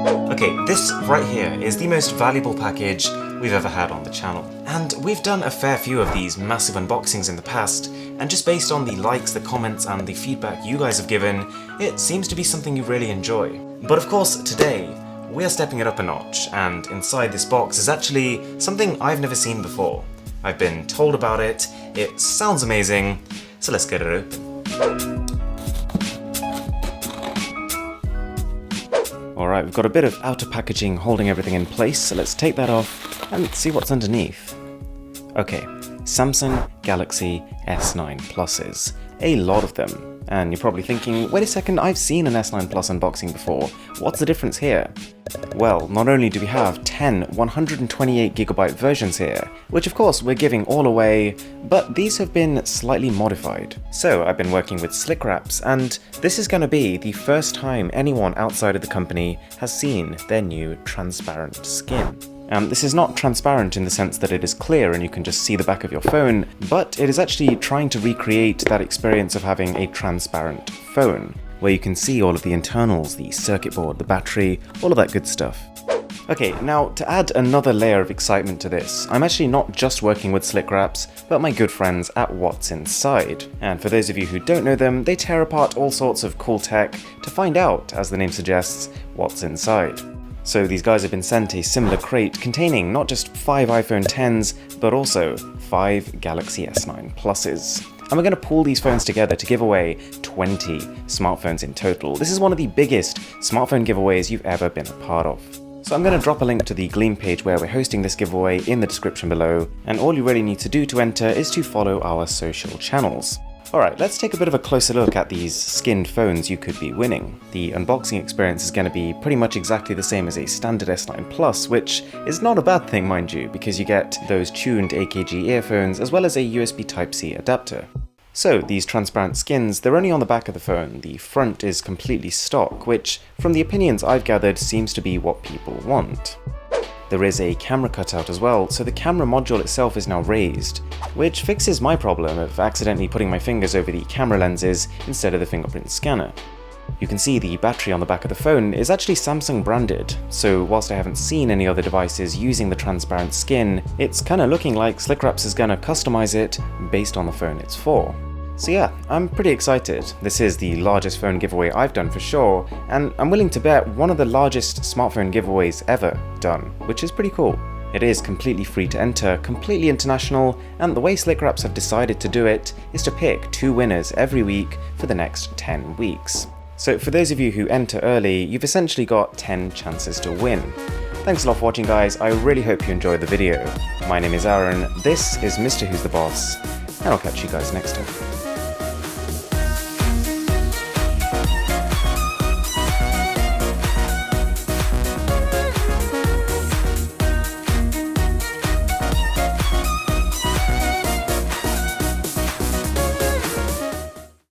Okay, this right here is the most valuable package we've ever had on the channel. And we've done a fair few of these massive unboxings in the past, and just based on the likes, the comments, and the feedback you guys have given, it seems to be something you really enjoy. But of course, today, we are stepping it up a notch, and inside this box is actually something I've never seen before. I've been told about it, it sounds amazing, so let's get it open. Alright, we've got a bit of outer packaging holding everything in place, so let's take that off and see what's underneath. Okay, Samsung Galaxy S9 Pluses. A lot of them. And you're probably thinking, wait a second, I've seen an S9 Plus unboxing before. What's the difference here? Well, not only do we have 10 128GB versions here, which of course we're giving all away, but these have been slightly modified. So I've been working with Slick Wraps, and this is going to be the first time anyone outside of the company has seen their new transparent skin. This is not transparent in the sense that it is clear and you can just see the back of your phone, but it is actually trying to recreate that experience of having a transparent phone, where you can see all of the internals, the circuit board, the battery, all of that good stuff. Okay, now to add another layer of excitement to this, I'm actually not just working with Slick Wraps, but my good friends at What's Inside. And for those of you who don't know them, they tear apart all sorts of cool tech to find out, as the name suggests, what's inside. So these guys have been sent a similar crate containing not just 5 iPhone Xs, but also 5 Galaxy S9 Pluses. And we're going to pull these phones together to give away 20 smartphones in total. This is one of the biggest smartphone giveaways you've ever been a part of. So I'm going to drop a link to the Gleam page where we're hosting this giveaway in the description below, and all you really need to do to enter is to follow our social channels. Alright, let's take a bit of a closer look at these skinned phones you could be winning. The unboxing experience is going to be pretty much exactly the same as a standard S9 Plus, which is not a bad thing, mind you, because you get those tuned AKG earphones as well as a USB Type-C adapter. So these transparent skins, they're only on the back of the phone. The front is completely stock, which, from the opinions I've gathered, seems to be what people want. There is a camera cutout as well, so the camera module itself is now raised, which fixes my problem of accidentally putting my fingers over the camera lenses instead of the fingerprint scanner. You can see the battery on the back of the phone is actually Samsung branded, so whilst I haven't seen any other devices using the transparent skin, it's kinda looking like Slick Wraps is gonna customize it based on the phone it's for. So yeah, I'm pretty excited. This is the largest phone giveaway I've done for sure, and I'm willing to bet one of the largest smartphone giveaways ever done, which is pretty cool. It is completely free to enter, completely international, and the way Slick Wraps have decided to do it is to pick 2 winners every week for the next 10 weeks. So for those of you who enter early, you've essentially got 10 chances to win. Thanks a lot for watching, guys. I really hope you enjoyed the video. My name is Aaron, this is Mr. Who's the Boss, and I'll catch you guys next time.